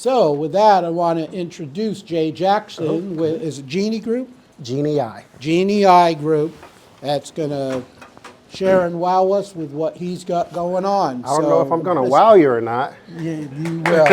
So with that, I want to introduce Jay Jackson with, is it Genie Group? Genii. Genie Group. That's going to share and wow us with what he's got going on. I don't know if I'm going to wow you or not. Yeah, you will.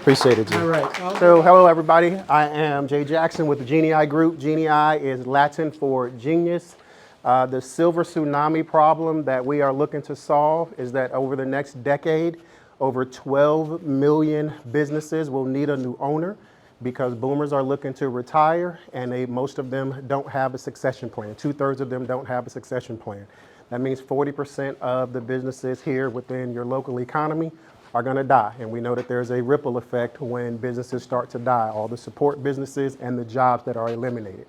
Appreciate it, G. All right. So, hello everybody. I am Jay Jackson with the Genii Group. Genii is Latin for genius. The silver tsunami problem that we are looking to solve is that over the next decade, over 12 million businesses will need a new owner because boomers are looking to retire and most of them don't have a succession plan. 2/3 of them don't have a succession plan. That means 40% of the businesses here within your local economy are going to die. And we know that there's a ripple effect when businesses start to die, all the support businesses and the jobs that are eliminated.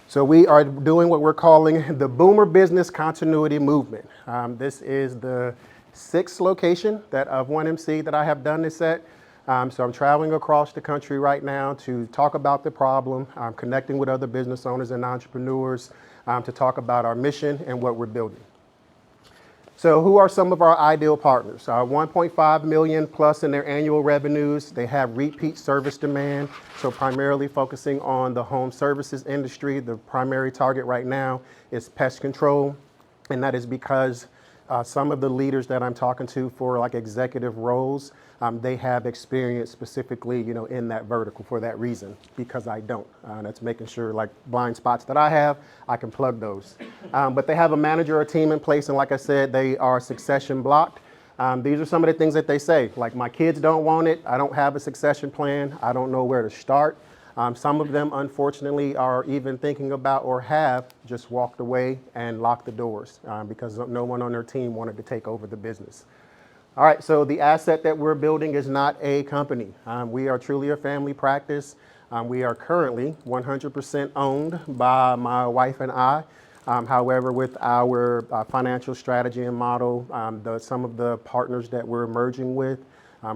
So we are doing what we're calling the Boomer Business Continuity Movement. This is the 6th location of 1MC that I have done this at. So I'm traveling across the country right now to talk about the problem. I'm connecting with other business owners and entrepreneurs to talk about our mission and what we're building. So who are some of our ideal partners? 1.5 million plus in their annual revenues. They have repeat service demand, so primarily focusing on the home services industry. The primary target right now is pest control, and that is because some of the leaders that I'm talking to for like executive roles, they have experience specifically, in that vertical for that reason, because I don't. That's making sure like blind spots that I have, I can plug those. But they have a manager or team in place, and like I said, they are succession blocked. These are some of the things that they say, like my kids don't want it, I don't have a succession plan, I don't know where to start. Some of them, unfortunately, are even thinking about or have just walked away and locked the doors because no one on their team wanted to take over the business. All right, so the asset that we're building is not a company. We are truly a family practice. We are currently 100% owned by my wife and I. However, with our financial strategy and model, some of the partners that we're merging with,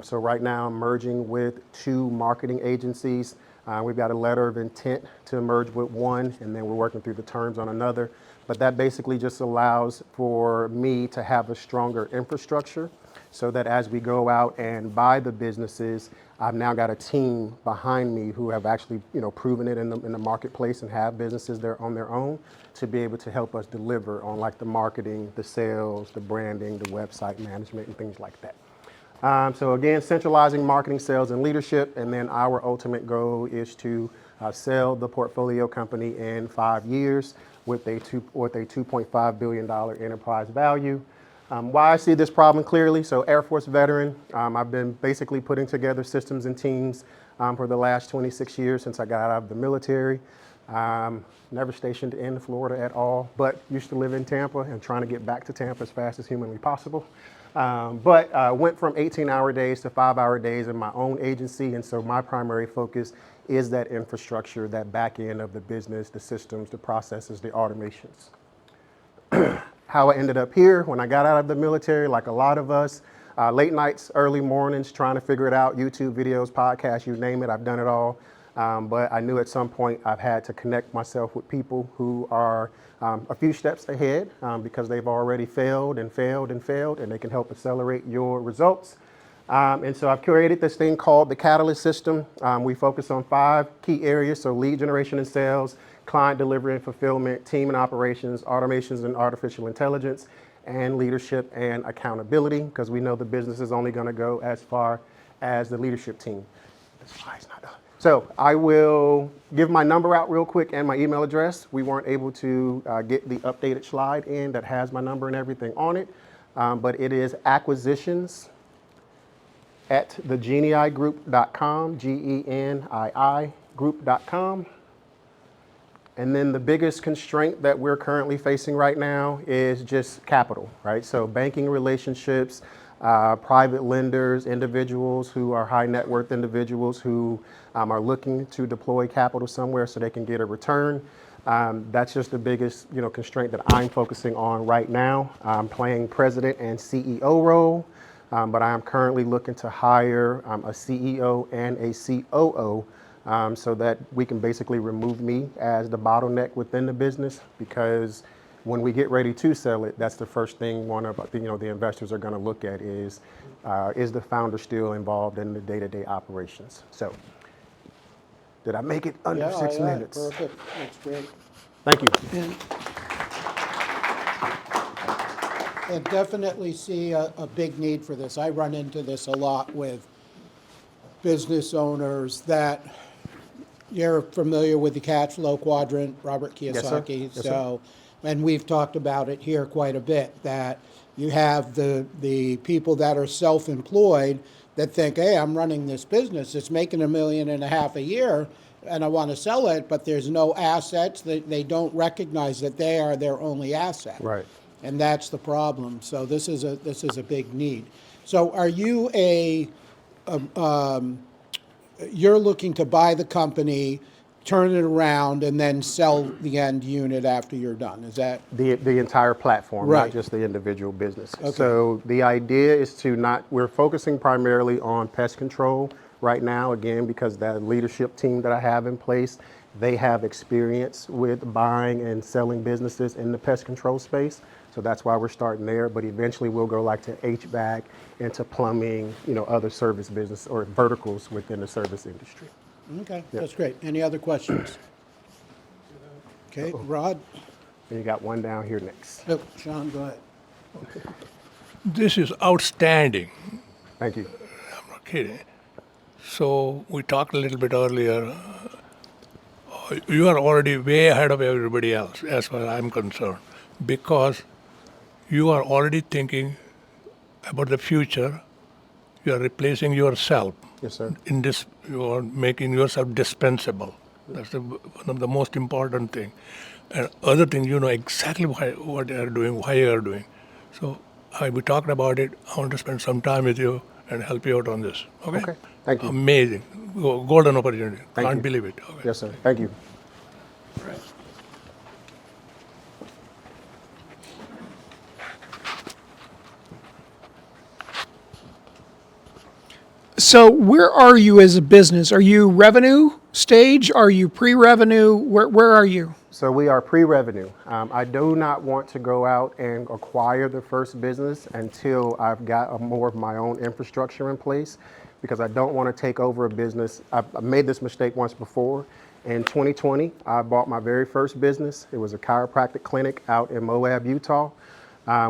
so right now I'm merging with 2 marketing agencies. We've got a letter of intent to merge with one, and then we're working through the terms on another. But that basically just allows for me to have a stronger infrastructure so that as we go out and buy the businesses, I've now got a team behind me who have actually, proven it in the marketplace and have businesses there on their own to be able to help us deliver on like the marketing, the sales, the branding, the website management, and things like that. So again, centralizing marketing, sales, and leadership, and then our ultimate goal is to sell the portfolio company in 5 years with a $2.5 billion enterprise value. Why I see this problem clearly, so Air Force veteran, I've been basically putting together systems and teams for the last 26 years since I got out of the military. Never stationed in Florida at all, but used to live in Tampa and trying to get back to Tampa as fast as humanly possible. But went from 18-hour days to 5-hour days in my own agency, and so my primary focus is that infrastructure, that back end of the business, the systems, the processes, the automations. How I ended up here when I got out of the military, like a lot of us, late nights, early mornings, trying to figure it out, YouTube videos, podcasts, you name it, I've done it all. But I knew at some point I've had to connect myself with people who are a few steps ahead because they've already failed and failed and failed, and they can help accelerate your results. And so I've created this thing called the Catalyst System. We focus on 5 key areas, so lead generation and sales, client delivery and fulfillment, team and operations, automations and artificial intelligence, and leadership and accountability, because we know the business is only going to go as far as the leadership team. This slide's not done. So I will give my number out real quick and my email address. We weren't able to get the updated slide in that has my number and everything on it, but it is acquisitions@thegeniigroup.com, GENII group.com. And then the biggest constraint that we're currently facing right now is just capital, right? So banking relationships, private lenders, individuals who are high net worth individuals who are looking to deploy capital somewhere so they can get a return. That's just the biggest, constraint that I'm focusing on right now. I'm playing president and CEO role, but I am currently looking to hire a CEO and a COO so that we can basically remove me as the bottleneck within the business, because when we get ready to sell it, that's the first thing one of the investors are going to look at is, is the founder still involved in the day-to-day operations? So, did I make it under Yeah, 6 yeah, minutes? perfect, that's great. Thank you. And definitely see a big need for this. I run into this a lot with business owners that, you're familiar with the cash flow quadrant, Robert Yes, sir. Kiyosaki. Yes, sir. So, and we've talked about it here quite a bit, that you have the people that are self-employed that think, hey, I'm running this business, it's making $1.5 million a year, and I want to sell it, but there's no assets. They don't recognize that they are their only asset. Right. And that's the problem. So this is a big need. So are you you're looking to buy the company, turn it around, and then sell the end unit after you're done? Is that? The entire platform, Right. not just the individual business. Okay. So the idea is to not, we're focusing primarily on pest control right now, again, because that leadership team that I have in place, they have experience with buying and selling businesses in the pest control space. So that's why we're starting there, but eventually we'll go like to HVAC, into plumbing, other service business or verticals within the service industry. Okay, that's great. Any other questions? Okay, Rod? And you got one down here next. Oh, Sean, go ahead. This is outstanding. Thank you. I'm not kidding. So we talked a little bit earlier. You are already way ahead of everybody else, as far as I'm concerned, because you are already thinking about the future. You are replacing yourself. Yes, sir. In this, you are making yourself dispensable. That's one of the most important thing. And other thing, you know exactly what they are doing, why you are doing. So we talked about it. I want to spend some time with you and help you out on this. Okay? Okay. Thank you. Amazing. Golden opportunity. Thank Can't you. believe it. Okay. Yes, sir. Thank you. So where are you as a business? Are you revenue stage? Are you pre-revenue? Where are you? So we are pre-revenue. I do not want to go out and acquire the first business until I've got more of my own infrastructure in place, because I don't want to take over a business. I made this mistake once before. In 2020, I bought my very first business. It was a chiropractic clinic out in Moab, Utah.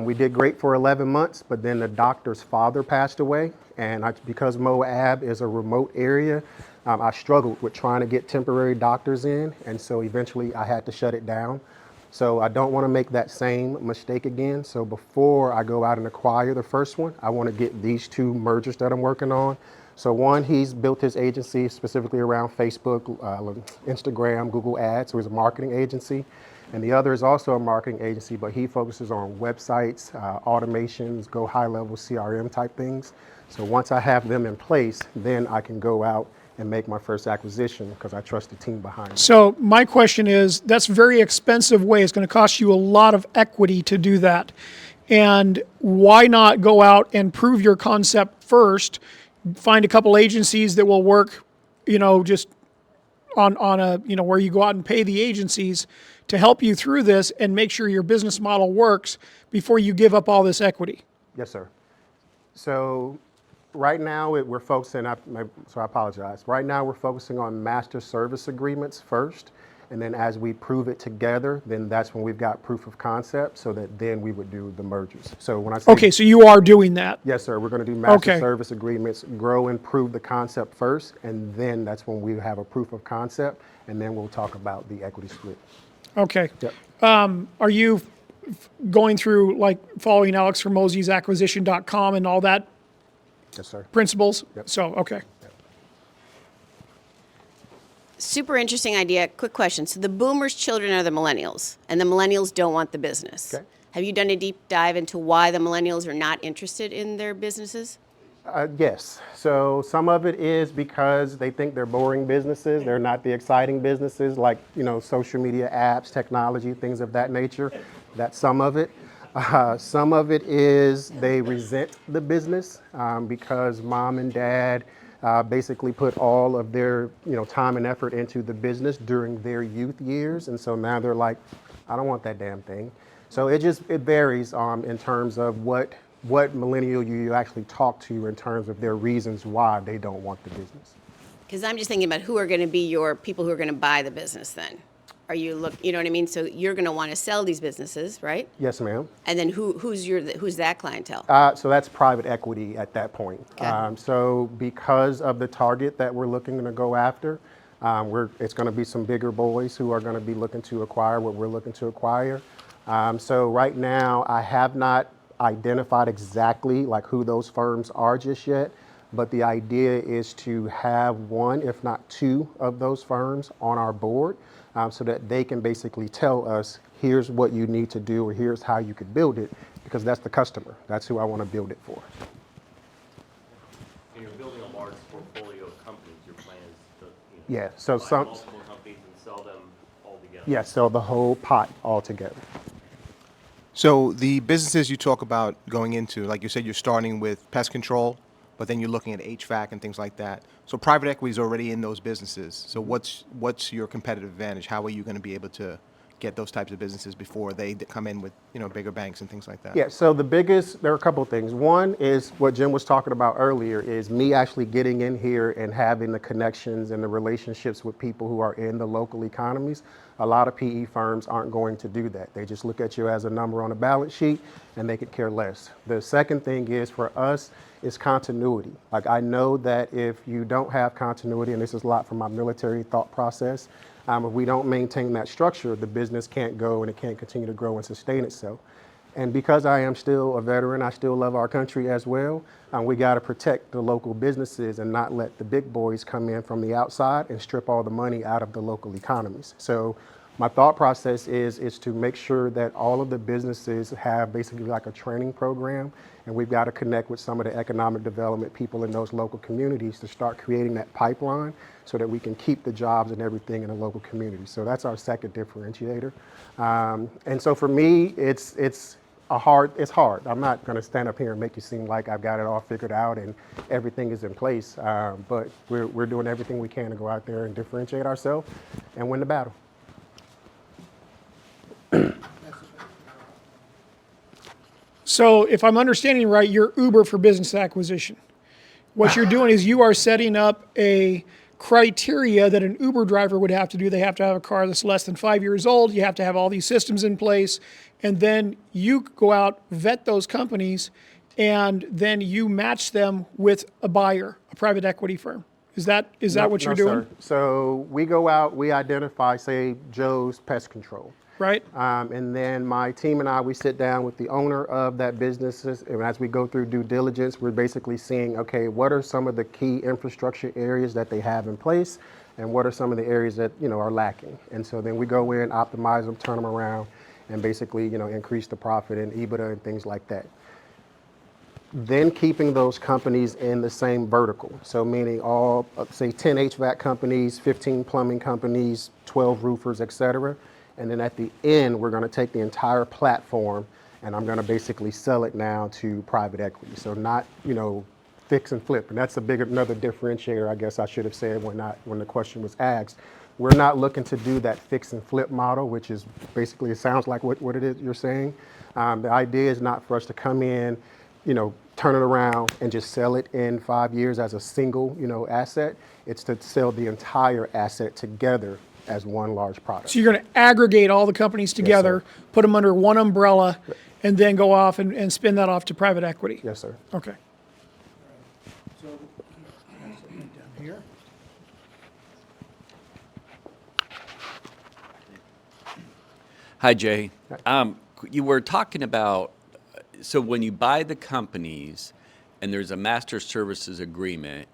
We did great for 11 months, but then the doctor's father passed away. And because Moab is a remote area, I struggled with trying to get temporary doctors in. And so eventually I had to shut it down. So I don't want to make that same mistake again. So before I go out and acquire the first one, I want to get these two mergers that I'm working on. So one, he's built his agency specifically around Facebook, Instagram, Google Ads. So he's a marketing agency. And the other is also a marketing agency, but he focuses on websites, automations, go high-level CRM type things. So once I have them in place, then I can go out and make my first acquisition, because I trust the team behind me. So my question is, that's a very expensive way. It's going to cost you a lot of equity to do that. And why not go out and prove your concept first, find a couple agencies that will work, just on a, where you go out and pay the agencies to help you through this and make sure your business model works before you give up all this equity? Yes, sir. So right now we're focusing, so I apologize. Right now we're focusing on master service agreements first. And then as we prove it together, then that's when we've got proof of concept, so that then we would do the mergers. So when I say, Okay, so you are doing that. yes, sir, we're going to do master Okay. service agreements, grow and prove the concept first, and then that's when we have a proof of concept, and then we'll talk about the equity split. Okay. Yep. Are you going through, like, following Alex Hormozi's acquisition.com and all that Yes, sir. principles? Yep. So, okay. Super interesting idea. Quick question. So the boomers' children are the millennials, and the millennials don't want the business. Okay. Have you done a deep dive into why the millennials are not interested in their businesses? Yes. So some of it is because they think they're boring businesses. They're not the exciting businesses like, social media apps, technology, things of that nature. That's some of it. Some of it is they resent the business because mom and dad basically put all of their time and effort into the business during their youth years. And so now they're like, I don't want that damn thing. So it varies in terms of what what millennial you actually talk to in terms of their reasons why they don't want the business. Because I'm just thinking about who are going to be your people who are going to buy the business then. Are you you know what I mean? So you're going to want to sell these businesses, right? Yes, ma'am. And then who's that clientele? So that's private equity at that point. Okay. So because of the target that we're looking to go after, it's going to be some bigger boys who are going to be looking to acquire what we're looking to acquire. So right now, I have not identified exactly like who those firms are just yet, but the idea is to have one, if not two, of those firms on our board so that they can basically tell us, here's what you need to do, or here's how you could build it, because that's the customer. That's who I want to build it for. And you're building a large portfolio of companies. Your plan is to Yeah, so buy multiple companies and sell them all together. yeah, sell the whole pot all together. So the businesses you talk about going into, like you said, you're starting with pest control, but then you're looking at HVAC and things like that. So private equity is already in those businesses. So what's your competitive advantage? How are you going to be able to get those types of businesses before they come in with bigger banks and things like that? Yeah, so there are a couple of things. One is what Jim was talking about earlier, is me actually getting in here and having the connections and the relationships with people who are in the local economies. A lot of PE firms aren't going to do that. They just look at you as a number on a balance sheet and they could care less. The second thing is, for us, is continuity. Like, I know that if you don't have continuity, and this is a lot from my military thought process, if we don't maintain that structure, the business can't go and it can't continue to grow and sustain itself. And because I am still a veteran, I still love our country as well. We got to protect the local businesses and not let the big boys come in from the outside and strip all the money out of the local economies. So my thought process is to make sure that all of the businesses have basically like a training program, and we've got to connect with some of the economic development people in those local communities to start creating that pipeline so that we can keep the jobs and everything in the local community. So that's our second differentiator. And so for me, it's hard. I'm not going to stand up here and make it seem like I've got it all figured out and everything is in place. But we're doing everything we can to go out there and differentiate ourselves and win the battle. So if I'm understanding right, you're Uber for business acquisition. What you're doing is you are setting up a criteria that an Uber driver would have to do. They have to have a car that's less than 5 years old. You have to have all these systems in place. And then you go out, vet those companies, and then you match them with a buyer, a private equity firm. Is that what you're doing? Sir. So we go out, we identify, say, Joe's Pest Control. Right? And then my team and I, we sit down with the owner of that business, and as we go through due diligence, we're basically seeing, okay, what are some of the key infrastructure areas that they have in place, and what are some of the areas that are lacking. And so then we go in, optimize them, turn them around, and basically increase the profit and EBITDA and things like that. Then keeping those companies in the same vertical. So meaning all, say 10 HVAC companies, 15 plumbing companies, 12 roofers, et cetera. And then at the end, we're going to take the entire platform and I'm going to basically sell it now to private equity. So not, fix and flip. And that's another differentiator, I guess I should have said when the question was asked. We're not looking to do that fix and flip model, which is basically, it sounds like what it is you're saying. The idea is not for us to come in, turn it around and just sell it in 5 years as a single, asset. It's to sell the entire asset together as one large product. So you're going to aggregate all the companies together, put them under one umbrella, and then go off and spin that off to private equity. Yes, sir. Okay. So, down here. Hi, Jay. You were talking about, so when you buy the companies and there's a master services agreement,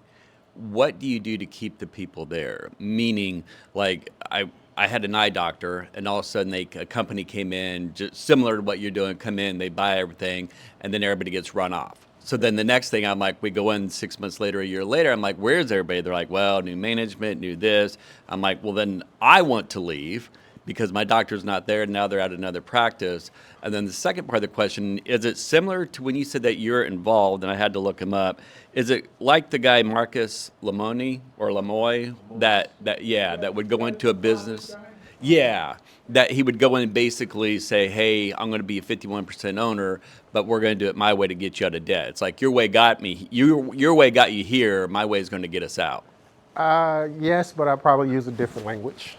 what do you do to keep the people there? Meaning, like, I had an eye doctor, and all of a sudden a company came in, just similar to what you're doing, come in, they buy everything, and then everybody gets run off. So then the next thing, I'm like, we go in 6 months later, a year later, I'm like, where's everybody? They're like, well, new management, new this. I'm like, well, then I want to leave because my doctor's not there, and now they're at another practice. And then the second part of the question, is it similar to when you said that you're involved, and I had to look him up, is it like the guy Marcus Lemoyne or Lemoy that would go into a business? Yeah, that he would go in and basically say, hey, I'm going to be a 51% owner, but we're going to do it my way to get you out of debt. It's like your way got me, your way got you here, my way is going to get us out. Yes, but I probably use a different language.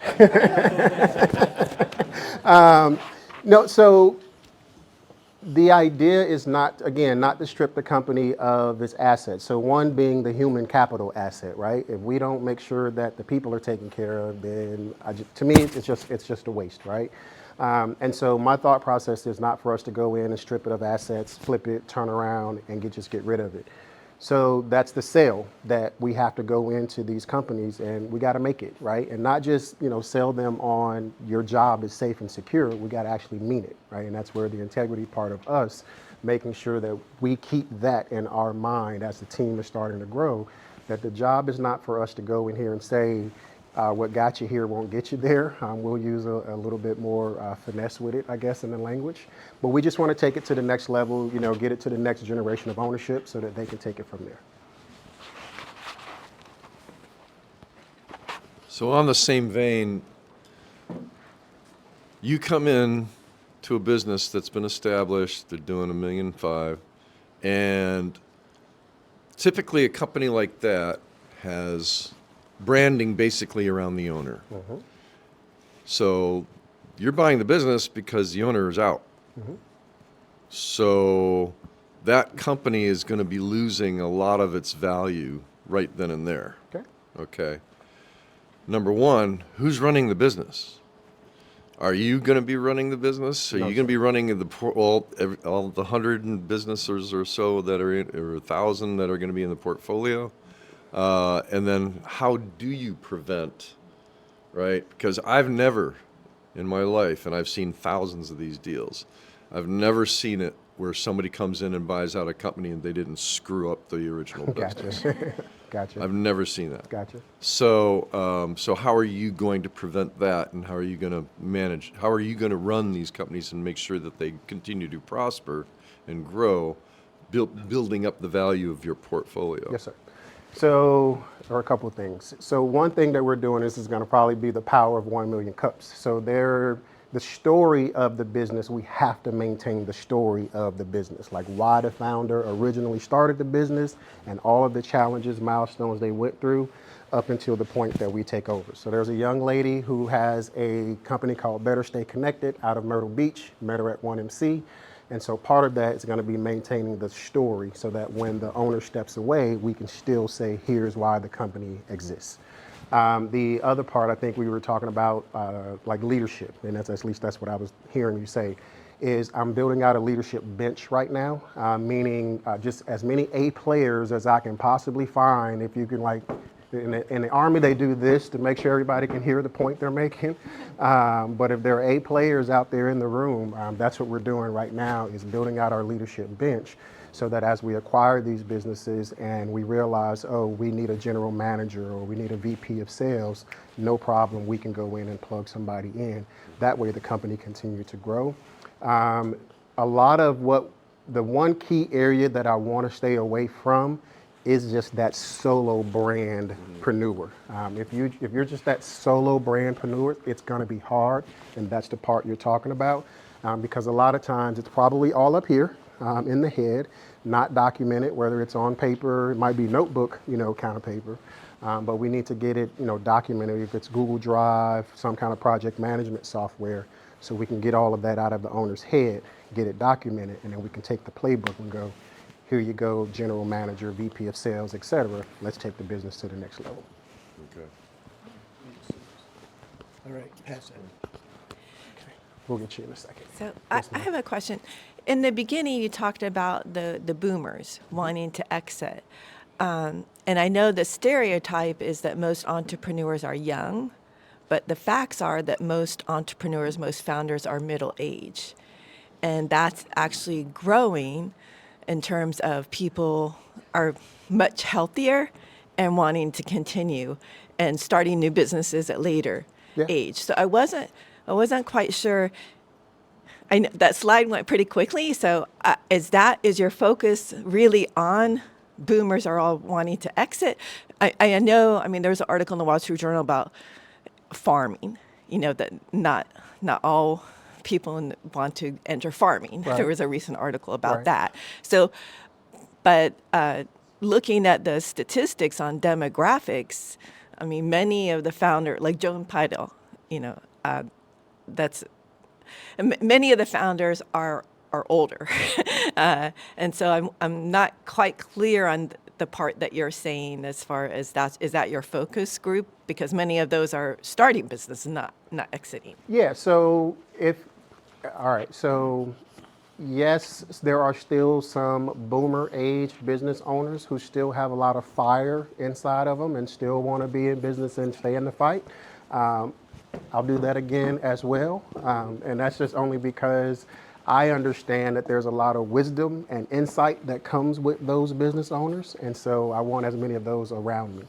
No, so the idea is not, again, not to strip the company of its assets. So one being the human capital asset, right? If we don't make sure that the people are taken care of, then to me, it's just a waste, right? And so my thought process is not for us to go in and strip it of assets, flip it, turn around, and just get rid of it. So that's the sale that we have to go into these companies, and we got to make it, right? And not just, sell them on your job is safe and secure. We got to actually mean it, right? And that's where the integrity part of us, making sure that we keep that in our mind as the team is starting to grow, that the job is not for us to go in here and say, what got you here won't get you there. We'll use a little bit more finesse with it, I guess, in the language. But we just want to take it to the next level, get it to the next generation of ownership so that they can take it from there. So on the same vein, you come in to a business that's been established, they're doing $1.5 million, and typically a company like that has branding basically around the owner. So you're buying the business because the owner is out. So that company is going to be losing a lot of its value right then and there. Okay. Number one, who's running the business? Are you going to be running the business? Are you going to be running all the 100 businesses or so that are in, or 1,000 that are going to be in the portfolio? And then how do you prevent, right? Because I've never in my life, and I've seen thousands of these deals, I've never seen it where somebody comes in and buys out a company and they didn't screw up the original business. Gotcha. I've never seen that. Gotcha. So, so how are you going to prevent that, and how are you going to manage? How are you going to run these companies and make sure that they continue to prosper and grow, building up the value of your portfolio? Yes, sir. So there are a couple of things. So one thing that we're doing, this is going to probably be the power of 1 million cups. So the story of the business, we have to maintain the story of the business, like why the founder originally started the business and all of the challenges, milestones they went through up until the point that we take over. So there's a young lady who has a company called Better Stay Connected out of Myrtle Beach, met her at 1MC. And so part of that is going to be maintaining the story so that when the owner steps away, we can still say, here's why the company exists. The other part, I think we were talking about like leadership, and at least that's what I was hearing you say, is I'm building out a leadership bench right now, meaning just as many A players as I can possibly find. If you can, like, in the Army, they do this to make sure everybody can hear the point they're making. But if there are A players out there in the room, that's what we're doing right now, is building out our leadership bench so that as we acquire these businesses and we realize, oh, we need a general manager or we need a VP of sales, no problem, we can go in and plug somebody in. That way the company continues to grow. A lot of the one key area that I want to stay away from is just that solo brandpreneur. If you're just that solo brandpreneur, it's going to be hard, and that's the part you're talking about, because a lot of times it's probably all up here in the head, not documented, whether it's on paper, it might be notebook, kind of paper, but we need to get it, documented. If it's Google Drive, some kind of project management software, so we can get all of that out of the owner's head, get it documented, and then we can take the playbook and go, here you go, general manager, VP of sales, et cetera. Let's take the business to the next level. Okay. All right, pass it. We'll get you in a second. So I have a question. In the beginning, you talked about the boomers wanting to exit. And I know the stereotype is that most entrepreneurs are young, but the facts are that most entrepreneurs, most founders are middle-aged. And that's actually growing in terms of people are much healthier and wanting to continue and starting new businesses at later age. So I wasn't quite sure. I know that slide went pretty quickly. So is your focus really on boomers are all wanting to exit? I know, there was an article in the Wall Street Journal about farming, that not all people want to enter farming. Right. There was a recent article about Right. that. So, but looking at the statistics on demographics, I mean, many of the founders, like Joan Pidell, that's many of the founders are older, and so I'm not quite clear on the part that you're saying as far as is that your focus group, because many of those are starting business, not exiting. Yeah, so all right, so yes, there are still some boomer age business owners who still have a lot of fire inside of them and still want to be in business and stay in the fight. I'll do that again as well. And that's just only because I understand that there's a lot of wisdom and insight that comes with those business owners. And so I want as many of those around me.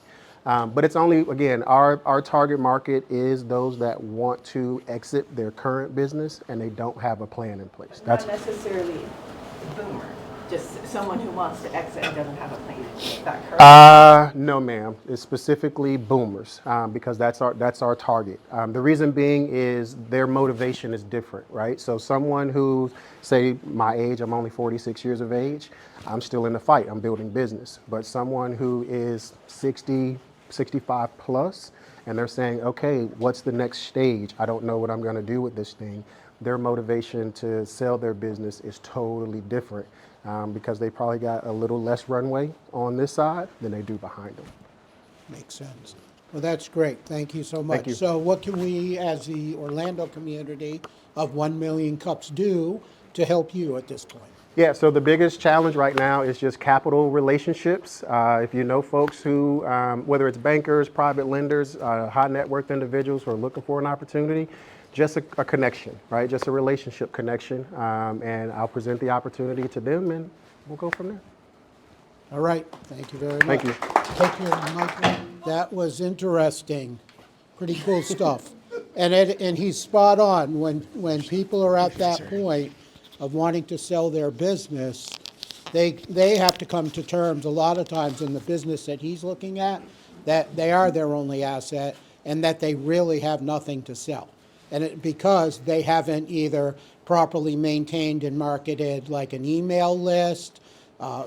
But it's only, again, our target market is those that want to exit their current business and they don't have a plan in place. Not necessarily a boomer, just someone who wants to exit and doesn't have a plan. Is that correct? No, ma'am. It's specifically boomers because that's our target. The reason being is their motivation is different, right? So someone who, say, my age, I'm only 46 years of age, I'm still in the fight. I'm building business. But someone who is 60, 65 plus, and they're saying, okay, what's the next stage? I don't know what I'm going to do with this thing. Their motivation to sell their business is totally different because they probably got a little less runway on this side than they do behind them. Makes sense. Well, that's great. Thank you so much. Thank you. So what can we, as the Orlando community of 1 Million Cups, do to help you at this point? Yeah, so the biggest challenge right now is just capital relationships. If you know folks who, whether it's bankers, private lenders, high net worth individuals who are looking for an opportunity, just a connection, right? Just a relationship connection. And I'll present the opportunity to them and we'll go from there. All right. Thank you very much. Thank you. Take care, Michael. That was interesting. Pretty cool stuff. And he's spot on. When people are at that point of wanting to sell their business, they have to come to terms a lot of times in the business that he's looking at that they are their only asset and that they really have nothing to sell. And because they haven't either properly maintained and marketed like an email list,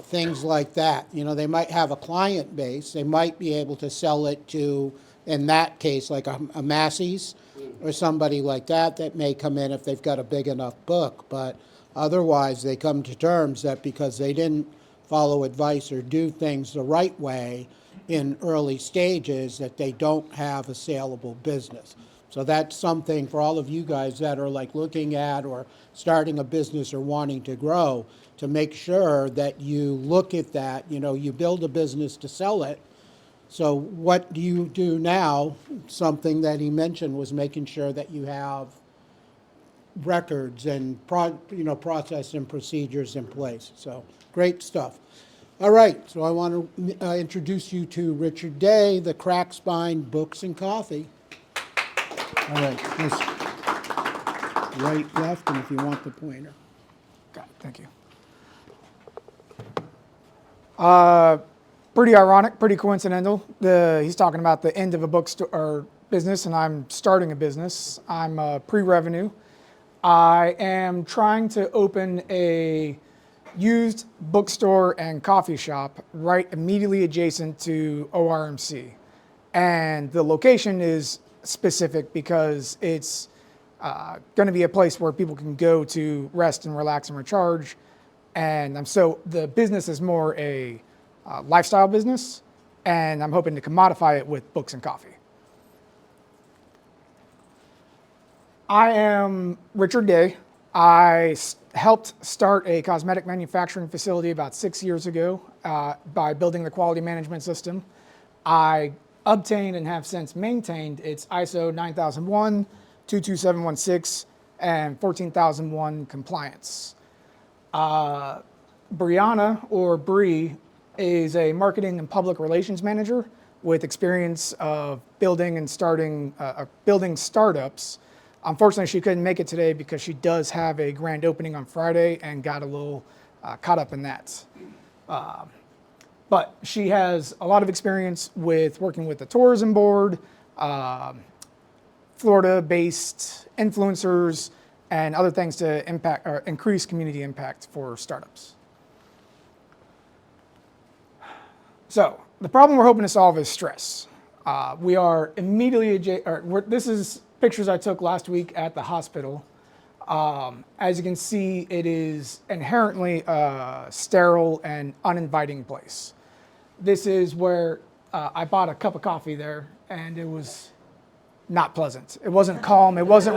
things like that. You know, they might have a client base. They might be able to sell it to, in that case, like a Massey's or somebody like that may come in if they've got a big enough book. But otherwise, they come to terms that because they didn't follow advice or do things the right way in early stages, that they don't have a saleable business. So that's something for all of you guys that are like looking at or starting a business or wanting to grow, to make sure that you look at that. You know, you build a business to sell it. So what do you do now? Something that he mentioned was making sure that you have records and process and procedures in place. So great stuff. All right, so I want to introduce you to Richard Day, the Crack Spine Books and Coffee. All right, just right, left, and if you want the pointer. Got it, thank you. Pretty ironic, pretty coincidental. He's talking about the end of a bookstore business, and I'm starting a business. I'm pre-revenue. I am trying to open a used bookstore and coffee shop right immediately adjacent to ORMC. And the location is specific because it's going to be a place where people can go to rest and relax and recharge. And so the business is more a lifestyle business, and I'm hoping to commodify it with books and coffee. I am Richard Day. I helped start a cosmetic manufacturing facility about 6 years ago by building the quality management system. I obtained and have since maintained its ISO 9001, 22716, and 14001 compliance. Brianna, or Bree, is a marketing and public relations manager with experience of building and building startups. Unfortunately, she couldn't make it today because she does have a grand opening on Friday and got a little caught up in that. But she has a lot of experience with working with the tourism board, Florida-based influencers, and other things to impact or increase community impact for startups. So the problem we're hoping to solve is stress. We are immediately this is pictures I took last week at the hospital. As you can see, it is inherently a sterile and uninviting place. This is where I bought a cup of coffee there, and it was not pleasant. It wasn't calm. It wasn't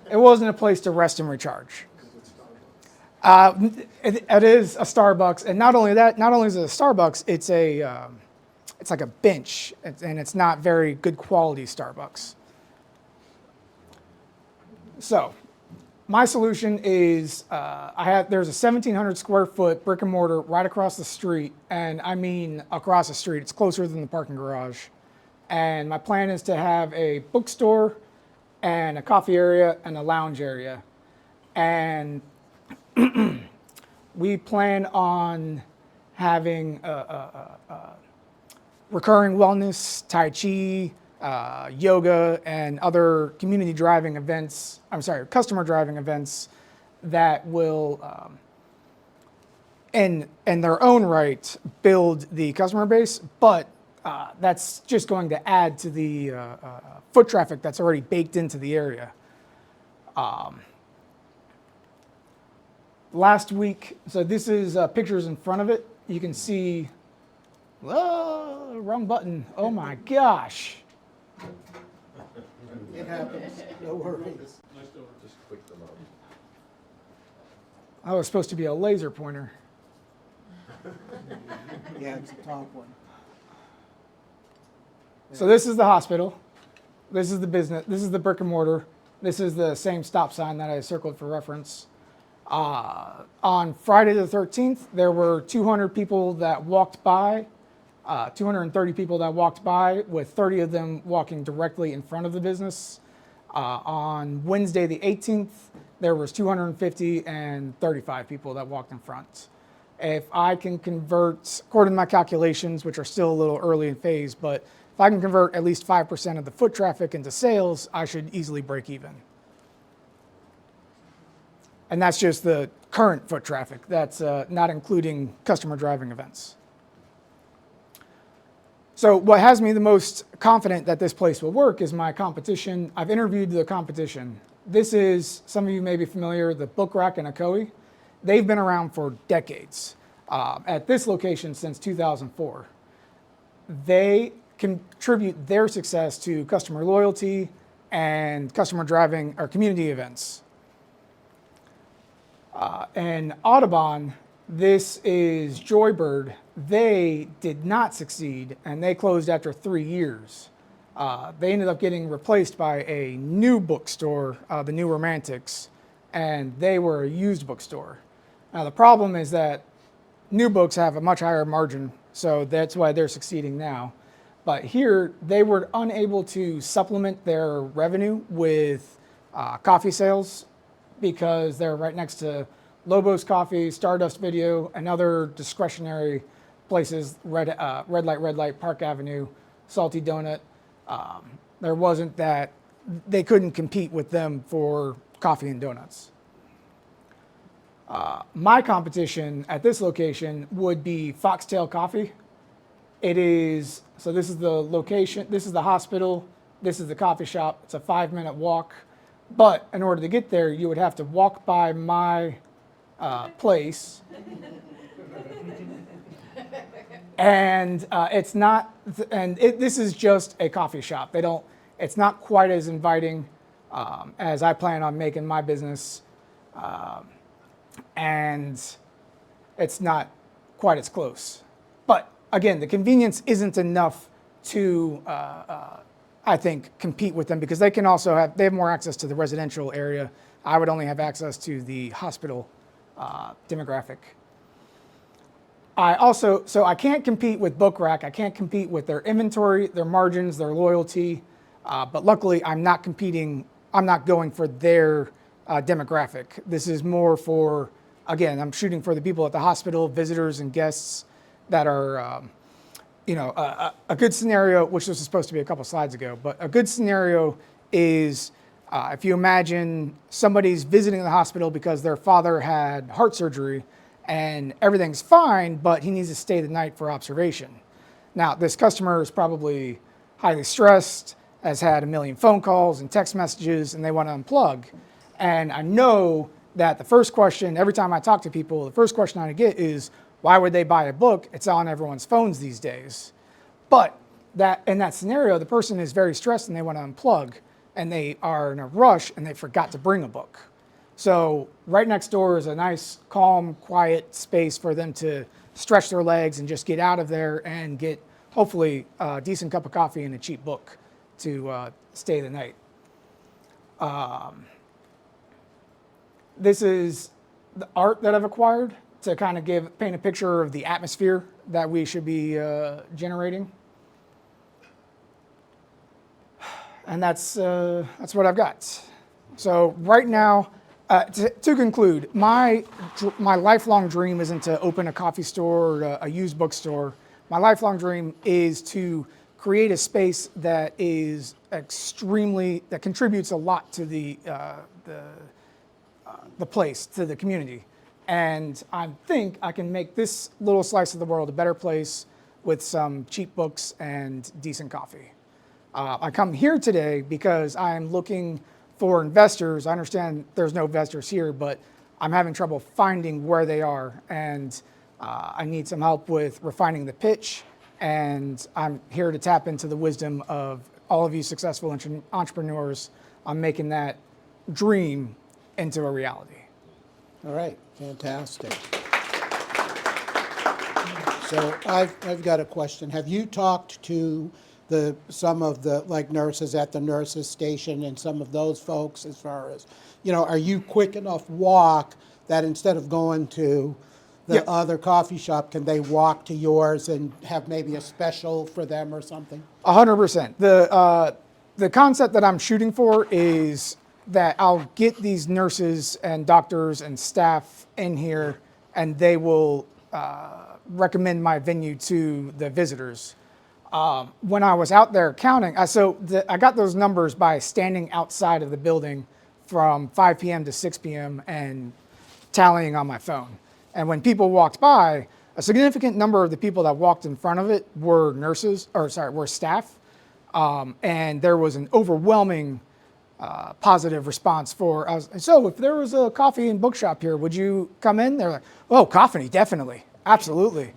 a place to rest and recharge. It is a Starbucks, and not only that, not only is it a Starbucks, it's like a bench, and it's not very good quality Starbucks. So, my solution is there's a 1,700 square foot brick and mortar right across the street, and I mean across the street. It's closer than the parking garage. And my plan is to have a bookstore and a coffee area and a lounge area. And we plan on having recurring wellness, Tai Chi, yoga, and other community driving events, customer driving events that will, in their own right, build the customer base, but that's just going to add to the foot traffic that's already baked into the area. Last week, so this is pictures in front of it. You can see, whoa, wrong button. Oh my gosh. It happens, no worries. Oh, it was supposed to be a laser pointer. Yeah, it's the top one. So this is the hospital. This is the business. This is the brick and mortar. This is the same stop sign that I circled for reference. On Friday the 13th, there were 200 people that walked by, 230 people that walked by, with 30 of them walking directly in front of the business. On Wednesday the 18th, there was 250 and 35 people that walked in front. If I can convert, according to my calculations, which are still a little early in phase, but if I can convert at least 5% of the foot traffic into sales, I should easily break even. And that's just the current foot traffic. That's not including customer driving events. So what has me the most confident that this place will work is my competition. I've interviewed the competition. This is, some of you may be familiar, the Book Rack and Akoi. They've been around for decades. At this location since 2004. They contribute their success to customer loyalty and customer driving or community events. And Audubon, this is Joybird. They did not succeed, and they closed after 3 years. They ended up getting replaced by a new bookstore, the New Romantics, and they were a used bookstore. Now the problem is that new books have a much higher margin, so that's why they're succeeding now. But here, they were unable to supplement their revenue with coffee sales because they're right next to Lobo's Coffee, Stardust Video, and other discretionary places, Red Light, Park Avenue, Salty Donut. There wasn't that, they couldn't compete with them for coffee and donuts. My competition at this location would be Foxtail Coffee. It is, so this is the location, this is the hospital, this is the coffee shop. It's a 5-minute walk. But in order to get there, you would have to walk by my place. And it's not, this is just a coffee shop. It's not quite as inviting as I plan on making my business. And it's not quite as close. But again, the convenience isn't enough to, I think, compete with them because they have more access to the residential area. I would only have access to the hospital demographic. So I can't compete with Book Rack. I can't compete with their inventory, their margins, their loyalty. But luckily, I'm not going for their demographic. This is more for, again, I'm shooting for the people at the hospital, visitors and guests that are, a good scenario, which was supposed to be a couple slides ago, but a good scenario is If you imagine somebody's visiting the hospital because their father had heart surgery and everything's fine, but he needs to stay the night for observation. Now, this customer is probably highly stressed, has had a million phone calls and text messages, and they want to unplug. And I know that the first question, every time I talk to people, the first question I get is, why would they buy a book? It's on everyone's phones these days. But that in that scenario, the person is very stressed and they want to unplug, and they are in a rush and they forgot to bring a book. So right next door is a nice, calm, quiet space for them to stretch their legs and just get out of there and get, hopefully, a decent cup of coffee and a cheap book to stay the night. This is the art that I've acquired to kind of paint a picture of the atmosphere that we should be generating. And that's what I've got. So right now, to conclude, my lifelong dream isn't to open a coffee store or a used bookstore. My lifelong dream is to create a space that is that contributes a lot to the place, to the community. And I think I can make this little slice of the world a better place with some cheap books and decent coffee. I come here today because I'm looking for investors. I understand there's no investors here, but I'm having trouble finding where they are. And I need some help with refining the pitch. And I'm here to tap into the wisdom of all of you successful entrepreneurs on making that dream into a reality. All right, fantastic. So I've got a question. Have you talked to some of the like nurses at the nurses station and some of those folks as far as, are you quick enough walk that instead of going to the other coffee shop, can they walk to yours and have maybe a special for them or something? 100%. The concept that I'm shooting for is that I'll get these nurses and doctors and staff in here, and they will recommend my venue to the visitors. When I was out there counting, I got those numbers by standing outside of the building from 5 p.m. to 6 p.m. and tallying on my phone. And when people walked by, a significant number of the people that walked in front of it were were staff. And there was an overwhelming positive response so if there was a coffee and bookshop here, would you come in? They're like, oh, coffee, definitely, absolutely.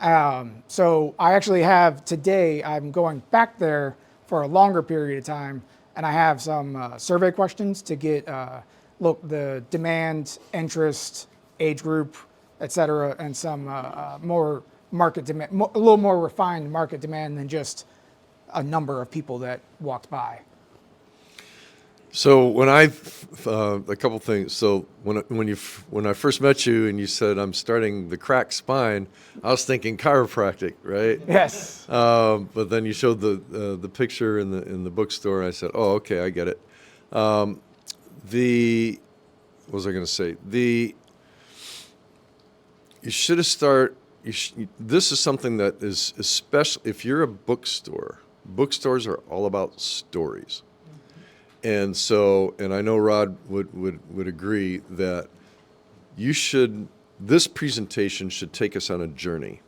So I actually have today, I'm going back there for a longer period of time, and I have some survey questions to get the demand, interest, age group, et cetera, and some more market demand, a little more refined market demand than just a number of people that walked by. So when a couple things. So when I first met you and you said I'm starting the cracked spine, I was thinking chiropractic, right? Yes. But then you showed the picture in the bookstore, and I said, oh, okay, I get it. What was I going to say? You should have this is something that is especially if you're a bookstore. Bookstores are all about stories. And so, and I know Rod would agree that this presentation should take us on a journey.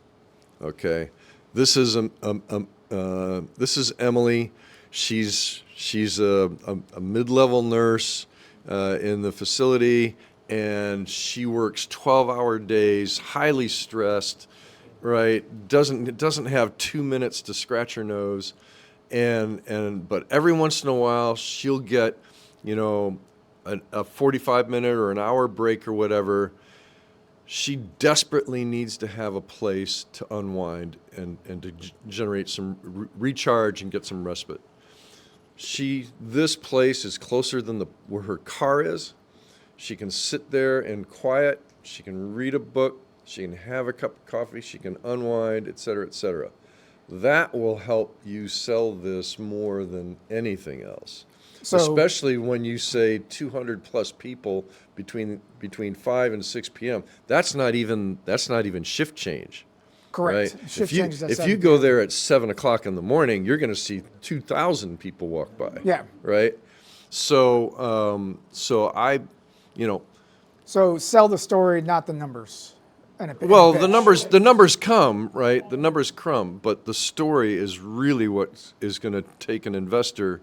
Okay, this is Emily. She's a mid-level nurse in the facility, and she works 12-hour days, highly stressed, right? Doesn't have 2 minutes to scratch her nose. But every once in a while she'll get, a 45-minute or an hour break or whatever. She desperately needs to have a place to unwind and to generate some recharge and get some respite. This place is closer than where her car is. She can sit there in quiet. She can read a book. She can have a cup of coffee. She can unwind, et cetera, et cetera. That will help you sell this more than anything else. So, especially when you say 200 plus people between 5 and 6 p.m. That's not even shift change. Correct. Right? Shift change is at if 7 you go p.m. there at 7 o'clock in the morning, you're going to see 2,000 people walk by. Yeah. Right. So I, you know, So sell the story, not the numbers. And a well, pitch. the numbers come, right? The numbers come, but the story is really what is going to take an investor,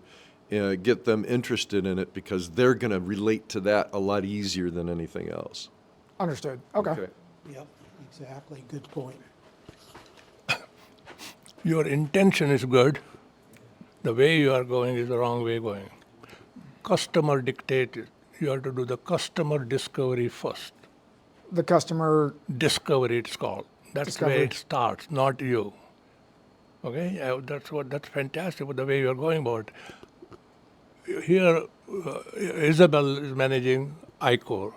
get them interested in it, because they're going to relate to that a lot easier than anything else. Understood. Okay. Yep, exactly. Good point. Your intention is good. The way you are going is the wrong way going. Customer dictated. You have to do the customer discovery first. The customer. Discovery, it's called. That's where Discovery. it starts, not you. Okay, that's fantastic with the way you are going about it. Here, Isabel is managing ICOR.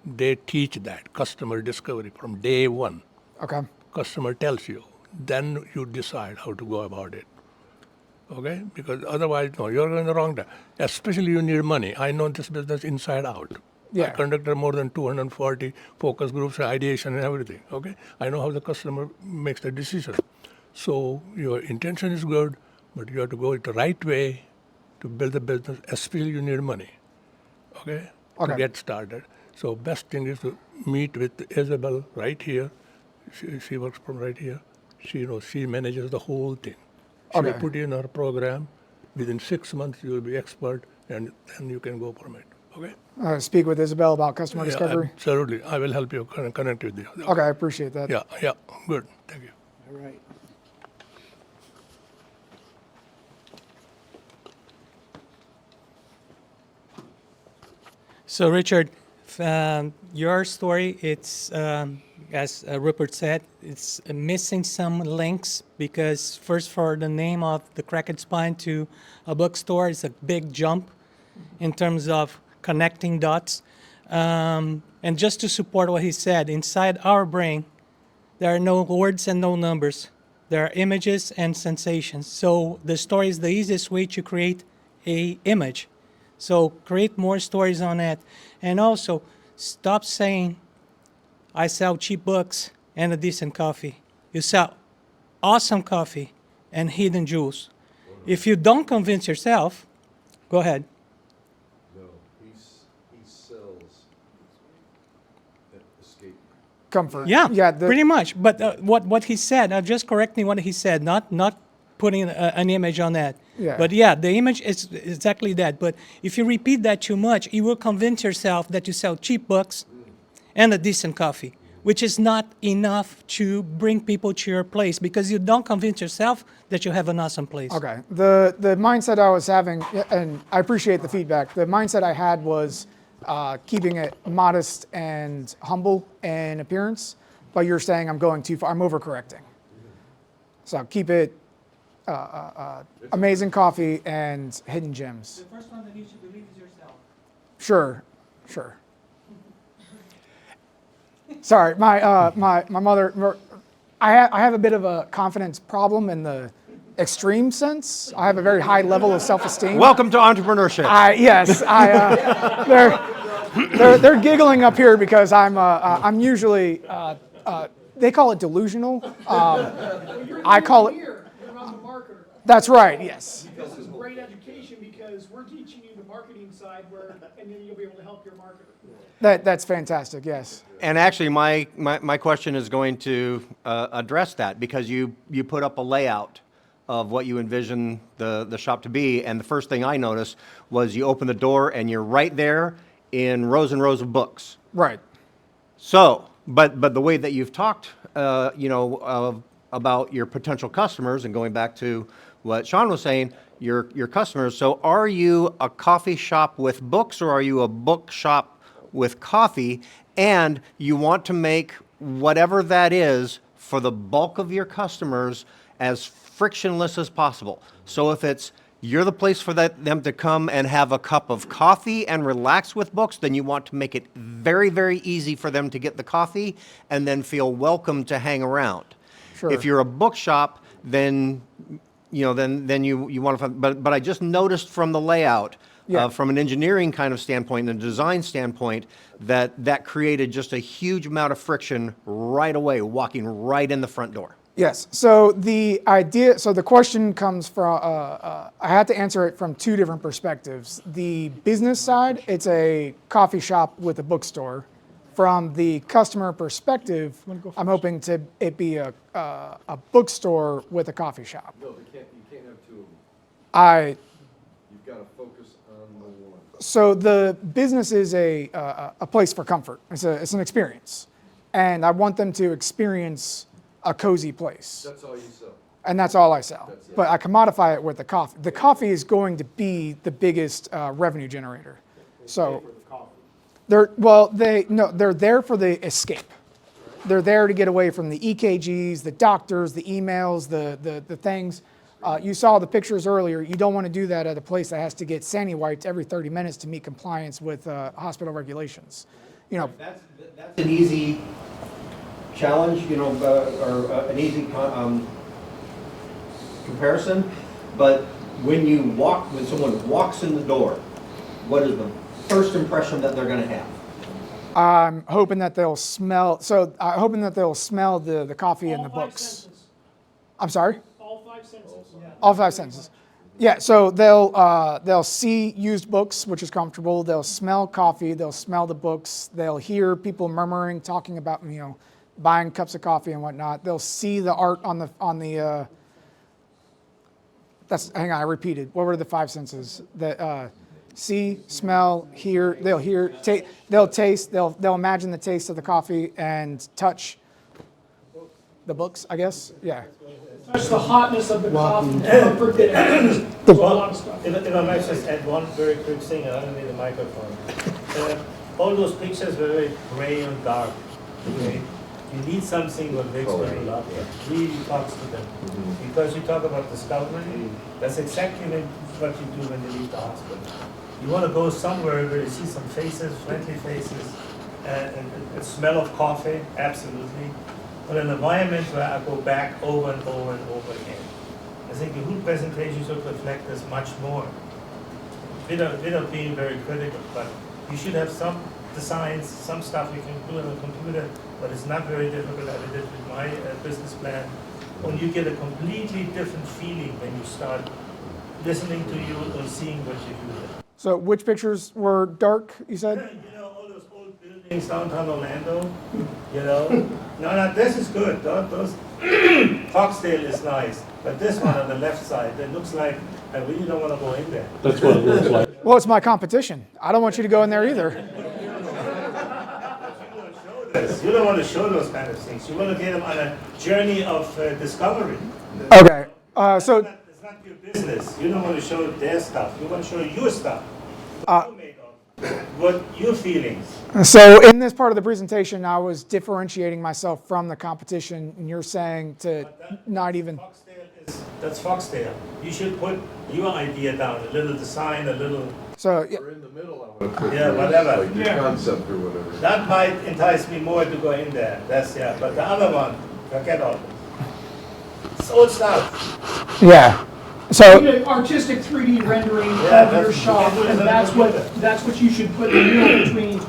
They teach that customer discovery from day one. Okay. Customer tells you, then you decide how to go about it. Okay, because otherwise, no, you're going the wrong way. Especially you need money. I know this business inside out. I Yeah. conducted more than 240 focus groups, ideation, and everything. Okay, I know how the customer makes the decision. So your intention is good, but you have to go it the right way to build the business. Especially you need money. Okay, Okay. to get started. So best thing is to meet with Isabel right here. She works from right here. She manages the whole thing. She will Okay. put you in her program. Within 6 months, you will be expert, and then you can go from it. Okay? Speak with Isabel about customer Yeah, discovery. absolutely. I will help you connect with you. Okay, I appreciate that. Yeah, good. Thank you. All right. So, Richard, your story, it's, as Rupert said, it's missing some links because, first, for the name of the Cracked Spine to a bookstore is a big jump in terms of connecting dots. And just to support what he said, inside our brain, there are no words and no numbers. There are images and sensations. So the story is the easiest way to create a image. So create more stories on that. And also, stop saying, I sell cheap books and a decent coffee. You sell awesome coffee and hidden jewels. If you don't convince yourself, go ahead. No, he sells escape. Comfort. Yeah, Yeah. pretty much. But what he said, I'm just correcting what he said, not putting an image on that. Yeah. But yeah, the image is exactly that. But if you repeat that too much, you will convince yourself that you sell cheap books and a decent coffee, which is not enough to bring people to your place because you don't convince yourself that you have an awesome place. Okay. The mindset I was having, and I appreciate the feedback. The mindset I had was keeping it modest and humble in appearance, but you're saying I'm going too far. I'm overcorrecting. So keep it amazing coffee and hidden gems. The first one that you should believe is yourself. Sure. Sorry, my mother. I have a bit of a confidence problem in the extreme sense. I have a very high level of self-esteem. Welcome to entrepreneurship. They're giggling up here because I'm usually they call it delusional. I call it. You're not the marketer. That's right. Yes. This is great education because we're teaching you the marketing side, and then you'll be able to help your marketer. That's fantastic. Yes. And actually, my question is going to address that because you put up a layout of what you envision the shop to be, and the first thing I noticed was you open the door and you're right there in rows and rows of books. Right. So, but the way that you've talked, about your potential customers, and going back to what Sean was saying, your customers. So, are you a coffee shop with books, or are you a book shop with coffee? And you want to make whatever that is for the bulk of your customers as frictionless as possible. So, if it's you're the place for them to come and have a cup of coffee and relax with books, then you want to make it very, very easy for them to get the coffee and then feel welcome to hang around. Sure. If you're a bookshop, then you want to. But I just noticed from the layout, Yeah. from an engineering kind of standpoint and a design standpoint, that created just a huge amount of friction right away, walking right in the front door. Yes. So the idea, so the question comes from, I had to answer it from two different perspectives. The business side, it's a coffee shop with a bookstore. From the customer perspective, I'm hoping to it be a bookstore with a coffee shop. No, you can't have two of them. I You've got to focus on the one. So the business is a place for comfort. It's an experience, and I want them to experience a cozy place. That's all you sell. And that's all I sell. But I commodify it with the coffee. The coffee is going to be the biggest revenue generator. So they're there for the escape. They're there to get away from the EKGs, the doctors, the emails, the things. You saw the pictures earlier. You don't want to do that at a place that has to get sandy wiped every 30 minutes to meet compliance with hospital regulations. You know, That's an easy challenge, you know, or an easy comparison. But when someone walks in the door, what is the first impression that they're going to have? I'm hoping that they'll smell. So I'm hoping that they'll smell the coffee and the books. I'm sorry. All 5 senses. All 5 senses. Yeah, so they'll see used books, which is comfortable. They'll smell coffee. They'll smell the books. They'll hear people murmuring, talking about buying cups of coffee and whatnot. They'll see the art on the. Hang on, I repeated. What were the 5 senses? That see, smell, hear. They'll hear. They'll taste. They'll imagine the taste of the coffee and touch the books. I guess. Yeah. Touch the hotness of the coffee. Comfort that it is. There's a lot of stuff. If I might just add one very quick thing, and I don't need a microphone. All those pictures were very gray and dark. Okay? You need something that makes people laugh, that really talks to them. Because you talk about discovery, that's exactly what you do when you leave the hospital. You want to go somewhere where you see some faces, friendly faces, and a smell of coffee, absolutely. But an environment where I go back over and over and over again. I think the whole presentation should reflect this much more. Without being very critical, but you should have some designs, some stuff you can do on a computer, but it's not very difficult. I did it with my business plan. When you get a completely different feeling when you start listening to you or seeing what you do there. So which pictures were dark, you said? You know, all those old buildings downtown Orlando, you know? No, this is good. Those Foxdale is nice, but this one on the left side, it looks like I really don't want to go in there. That's what it looks like. Well, it's my competition. I don't want you to go in there either. You don't want to show those kind of things. You want to get them on a journey of discovery. Okay. It's not your business. You don't want to show their stuff. You want to show your stuff. What you're made of. What your feelings. So in this part of the presentation, I was differentiating myself from the competition, and you're saying to not even. That's Foxdale. You should put your idea down, a little design, a little. So Or in the middle, I want to put whatever. like your concept or whatever. That might entice me more to go in there. But the other one, forget all. It's old stuff. Yeah. So Artistic 3D rendering Yeah, of your that's- shop, you can and do that's what you should put in the middle between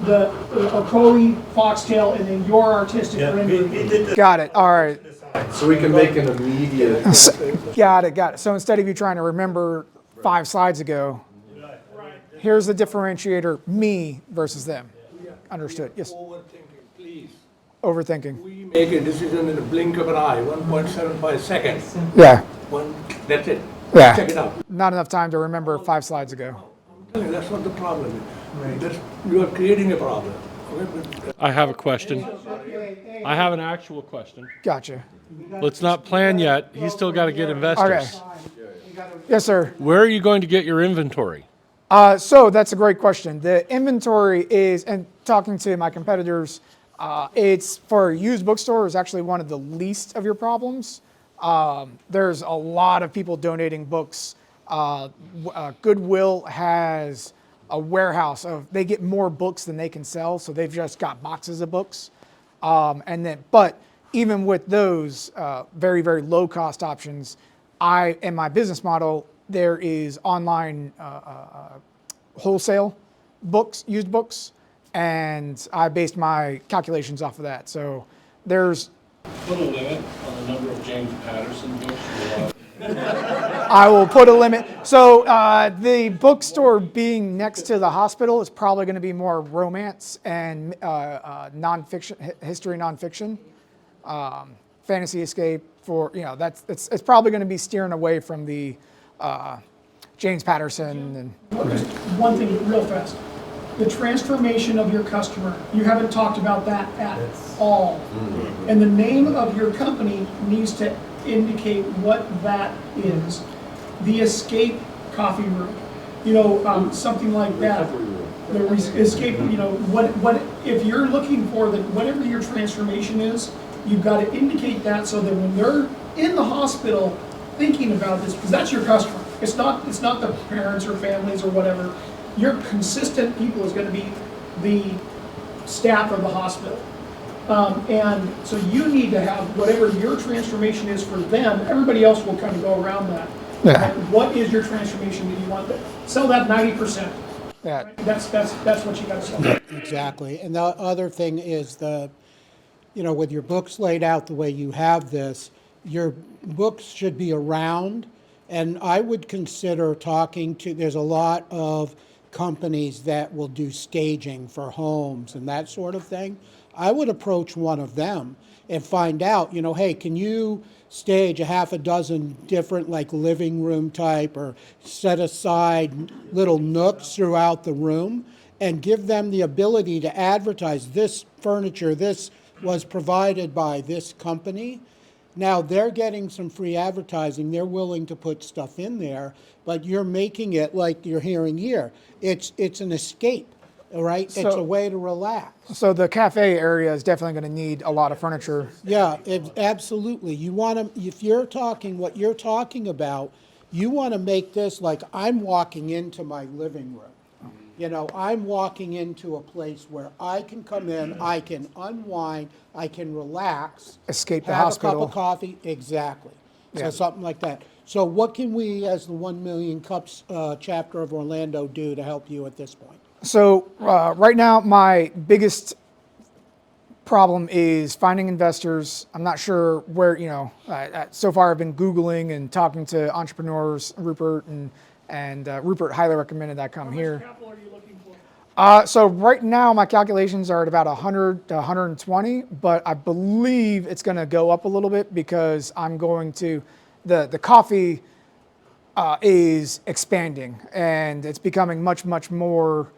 the Ocoee, Foxtail, and then your artistic Yeah, we rendering. did the got it. All right. So we can make an immediate. Got it. So instead of you trying to remember 5 slides ago, here's the differentiator: me versus them. Understood. Yes. Overthinking, please. Overthinking. We make a decision in a blink of an eye, 1.75 seconds. Yeah. That's it. Yeah. Check it out. Not enough time to remember 5 slides ago. I'm telling you, that's not the problem. You are creating a problem. I have a question. I have an actual question. Gotcha. Let's not plan yet. He's still got to get investors. Okay. Yes, sir. Where are you going to get your inventory? So that's a great question. The inventory is, and talking to my competitors, it's for a used bookstore is actually one of the least of your problems. There's a lot of people donating books. Goodwill has a warehouse they get more books than they can sell, so they've just got boxes of books. But even with those very, very low cost options, in my business model, there is online wholesale books, used books, and I based my calculations off of that. So there's Put a limit on the number of James Patterson books you allow. I will put a limit. So the bookstore being next to the hospital is probably going to be more romance and nonfiction, history nonfiction, fantasy escape. For that's it's probably going to be steering away from the James Patterson and. Just one thing real fast. The transformation of your customer, you haven't talked about that at all. And the name of your company needs to indicate what that is. The escape coffee room, something like that. The escape, what if you're looking for whatever your transformation is, you've got to indicate that so that when they're in the hospital thinking about this, because that's your customer. It's not the parents or families or whatever. Your consistent people is going to be the staff of the hospital. And so you need to have whatever your transformation is for them. Everybody else will kind of go around that. Yeah. What is your transformation that you want? Sell that 90%. Yeah. Right? That's what you got to sell. Exactly. And the other thing is with your books laid out the way you have this, your books should be around. And I would consider there's a lot of companies that will do staging for homes and that sort of thing. I would approach one of them and find out, hey, can you stage a half a dozen different like living room type or set aside little nooks throughout the room and give them the ability to advertise this furniture, this was provided by this company. Now they're getting some free advertising. They're willing to put stuff in there, but you're making it like you're hearing here. It's an escape, all right? It's a way to relax. So the cafe area is definitely going to need a lot of furniture. Yeah, absolutely. You want to, if you're talking what you're talking about, you want to make this like I'm walking into my living room. I'm walking into a place where I can come in, I can unwind, I can relax. Escape the have hospital. a cup of coffee. Exactly. Yeah. So something like that. So what can we, as the 1 Million Cups chapter of Orlando, do to help you at this point? So right now, my biggest problem is finding investors. I'm not sure where, so far I've been Googling and talking to entrepreneurs, Rupert, and Rupert highly recommended I come here. How much capital are you looking for? So right now my calculations are at about 100 to 120, but I believe it's going to go up a little bit because I'm going to, the coffee is expanding and it's becoming much, much more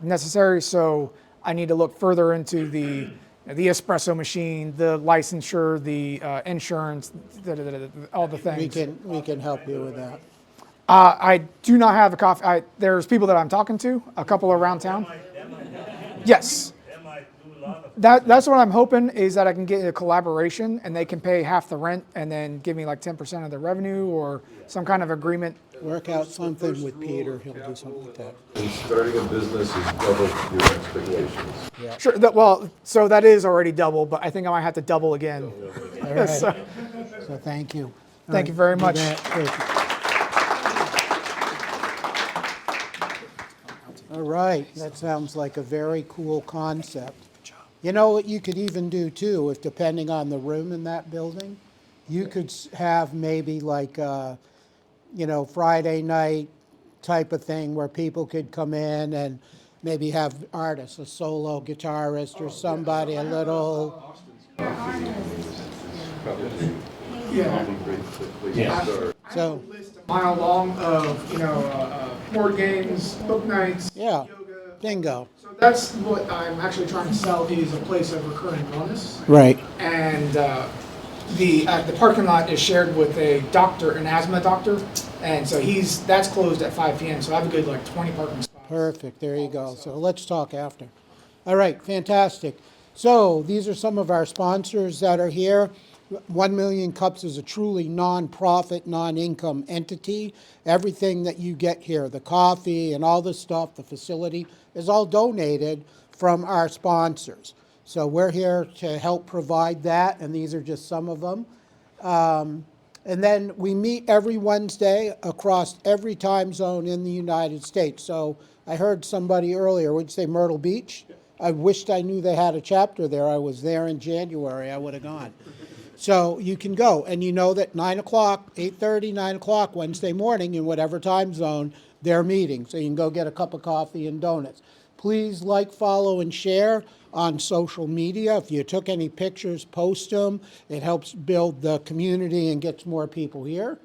necessary. So I need to look further into the espresso machine, the licensure, the insurance, all the things. We can help you with that. I do not have a coffee. There's people that I'm talking to, a couple around town. Yes. That's what I'm hoping is that I can get a collaboration and they can pay half the rent and then give me like 10% of the revenue or some kind of agreement. Work out something with Peter. He'll do something like that. And starting a business is double your expectations. Yeah. Sure. So that is already double, but I think I might have to double again. All right. So Thank you. Thank you very much. All right, that sounds like a very cool concept. You know what you could even do too, if depending on the room in that building, you could have maybe like Friday night type of thing where people could come in and maybe have artists, a solo guitarist or somebody, a little. So. Mile long of board games, book nights. Yeah, bingo. So that's what I'm actually trying to sell is a place of recurring wellness. Right. And the parking lot is shared with a doctor, an asthma doctor, and so that's closed at 5 p.m. So I have a good 20 parking spots. Perfect. There you go. So let's talk after. All right. Fantastic. So these are some of our sponsors that are here. 1 Million Cups is a truly non-profit, non-income entity. Everything that you get here, the coffee and all the stuff, the facility, is all donated from our sponsors. So we're here to help provide that, and these are just some of them. And then we meet every Wednesday across every time zone in the United States. So I heard somebody earlier, would you say Myrtle Beach? I wished I knew they had a chapter there. I was there in January. I would have gone. So you can go, and you know that 9 o'clock, 8:30, 9 o'clock Wednesday morning in whatever time zone they're meeting. So you can go get a cup of coffee and donuts. Please like, follow, and share on social media. If you took any pictures, post them. It helps build the community and gets more people here.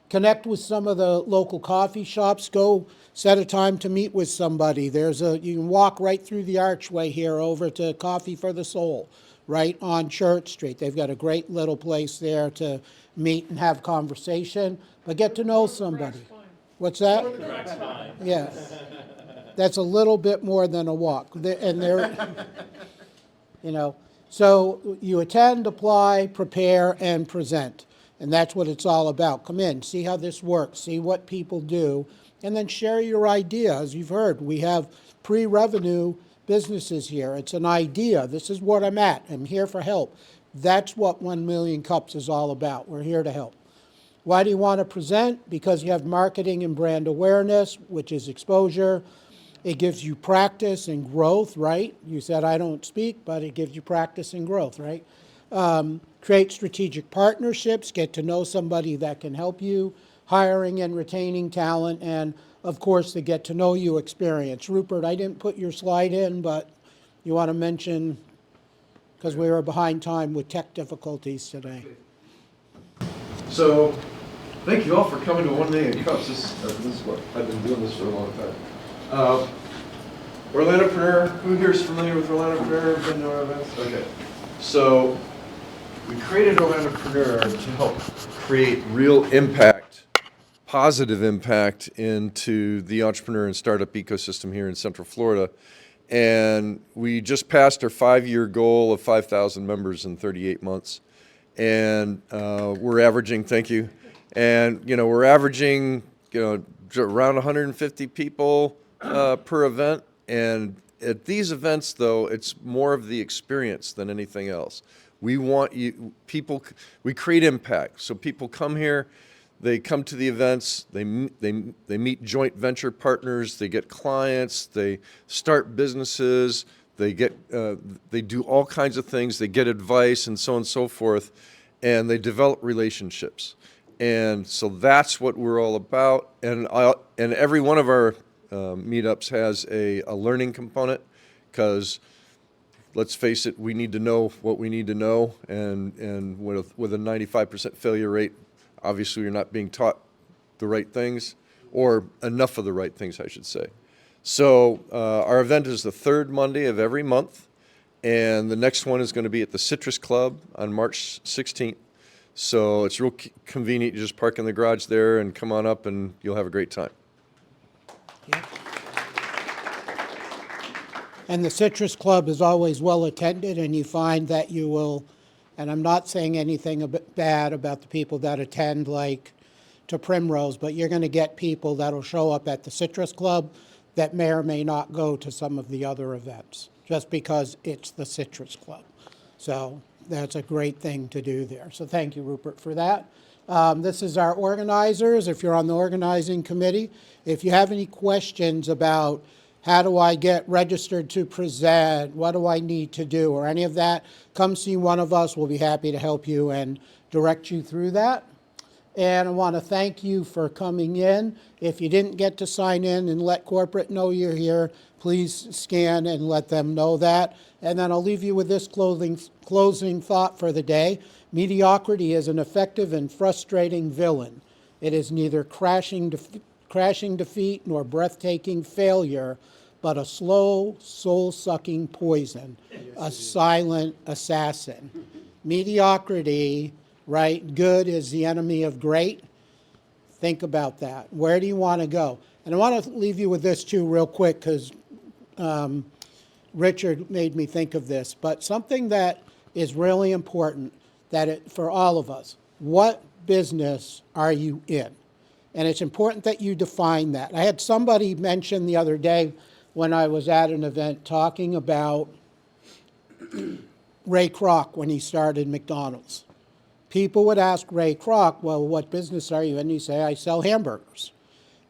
Connect with some of the local coffee shops. Go set a time to meet with somebody. You can walk right through the archway here over to Coffee for the Soul, right on Church Street. They've got a great little place there to meet and have conversation, but get to know somebody. What's that? Yes. That's a little bit more than a walk. And they're, so you attend, apply, prepare, and present. And that's what it's all about. Come in, see how this works, see what people do, and then share your idea. As you've heard, we have pre-revenue businesses here. It's an idea. This is what I'm at. I'm here for help. That's what 1 Million Cups is all about. We're here to help. Why do you want to present? Because you have marketing and brand awareness, which is exposure. It gives you practice and growth, right? You said I don't speak, but it gives you practice and growth, right? Create strategic partnerships, get to know somebody that can help you, hiring and retaining talent, and of course the get to know you experience. Rupert, I didn't put your slide in, but you want to mention, because we were behind time with tech difficulties today. So, thank you all for coming to 1 Million Cups. This is what I've been doing this for a long time. Orlandopreneur, who here is familiar with Orlandopreneur? Been to our events? Okay. So, we created Orlandopreneur to help create real impact, positive impact into the entrepreneur and startup ecosystem here in Central Florida. And we just passed our 5-year goal of 5,000 members in 38 months. And we're averaging, thank you, and we're averaging around 150 people per event. And at these events, though, it's more of the experience than anything else. We want we create impact. So people come here, they come to the events, they meet joint venture partners, they get clients, they start businesses, they do all kinds of things, they get advice and so on and so forth, and they develop relationships. And so that's what we're all about. And every one of our meetups has a learning component, because let's face it, we need to know what we need to know, and with a 95% failure rate, obviously you're not being taught the right things, or enough of the right things, I should say. So our event is the third Monday of every month, and the next one is going to be at the Citrus Club on March 16th. So it's real convenient. You just park in the garage there and come on up, and you'll have a great time. Yep. And the Citrus Club is always well attended, and you find that you will, and I'm not saying anything bad about the people that attend like to Primrose, but you're going to get people that will show up at the Citrus Club that may or may not go to some of the other events, just because it's the Citrus Club. So that's a great thing to do there. So thank you, Rupert, for that. This is our organizers. If you're on the organizing committee, if you have any questions about how do I get registered to present, what do I need to do, or any of that, come see one of us. We'll be happy to help you and direct you through that. And I want to thank you for coming in. If you didn't get to sign in and let corporate know you're here, please scan and let them know that. And then I'll leave you with this closing thought for the day. Mediocrity is an effective and frustrating villain. It is neither crashing defeat nor breathtaking failure, but a slow, soul-sucking poison, a silent assassin. Mediocrity, right? Good is the enemy of great. Think about that. Where do you want to go? And I want to leave you with this too real quick, because Richard made me think of this, but something that is really important for all of us. What business are you in? And it's important that you define that. I had somebody mention the other day when I was at an event talking about Ray Kroc when he started McDonald's. People would ask Ray Kroc, well, what business are you in? And he'd say, I sell hamburgers.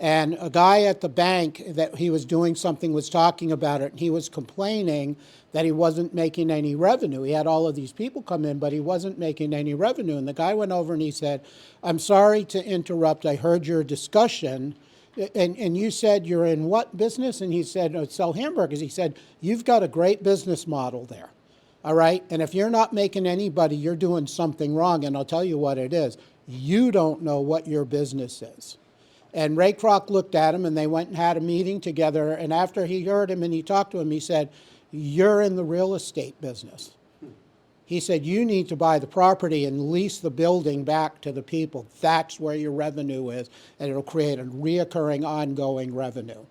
And a guy at the bank that he was doing something was talking about it, and he was complaining that he wasn't making any revenue. He had all of these people come in, but he wasn't making any revenue. And the guy went over and he said, "I'm sorry to interrupt. I heard your discussion. And you said you're in what business?" And he said, "Oh, sell hamburgers." He said, "You've got a great business model there. All right? And if you're not making anybody, you're doing something wrong. And I'll tell you what it is. You don't know what your business is." And Ray Kroc looked at him, and they went and had a meeting together. And after he heard him and he talked to him, he said, "You're in the real estate business." He said, "You need to buy the property and lease the building back to the people. That's where your revenue is, and it'll create a reoccurring, ongoing revenue."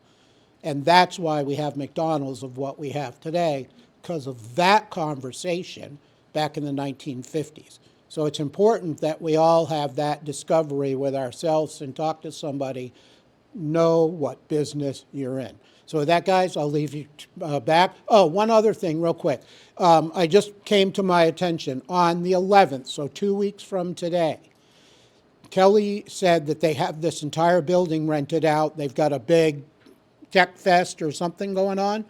And that's why we have McDonald's of what we have today, because of that conversation back in the 1950s. So it's important that we all have that discovery with ourselves and talk to somebody, know what business you're in. So with that, guys, I'll leave you back. Oh, one other thing real quick. I just came to my attention on the 11th, so 2 weeks from today. Kelly said that they have this entire building rented out. They've got a big tech fest or something going on,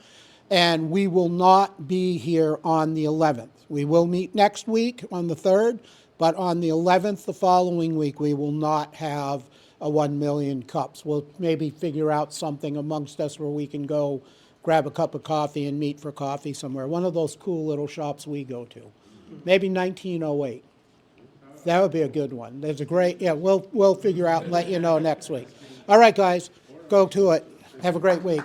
and we will not be here on the 11th. We will meet next week on the 3rd, but on the 11th, the following week, we will not have a 1 million cups. We'll maybe figure out something amongst us where we can go grab a cup of coffee and meet for coffee somewhere. One of those cool little shops we go to. Maybe 1908. That would be a good one. There's a great, yeah, we'll figure out and let you know next week. All right, guys, go to it. Have a great week.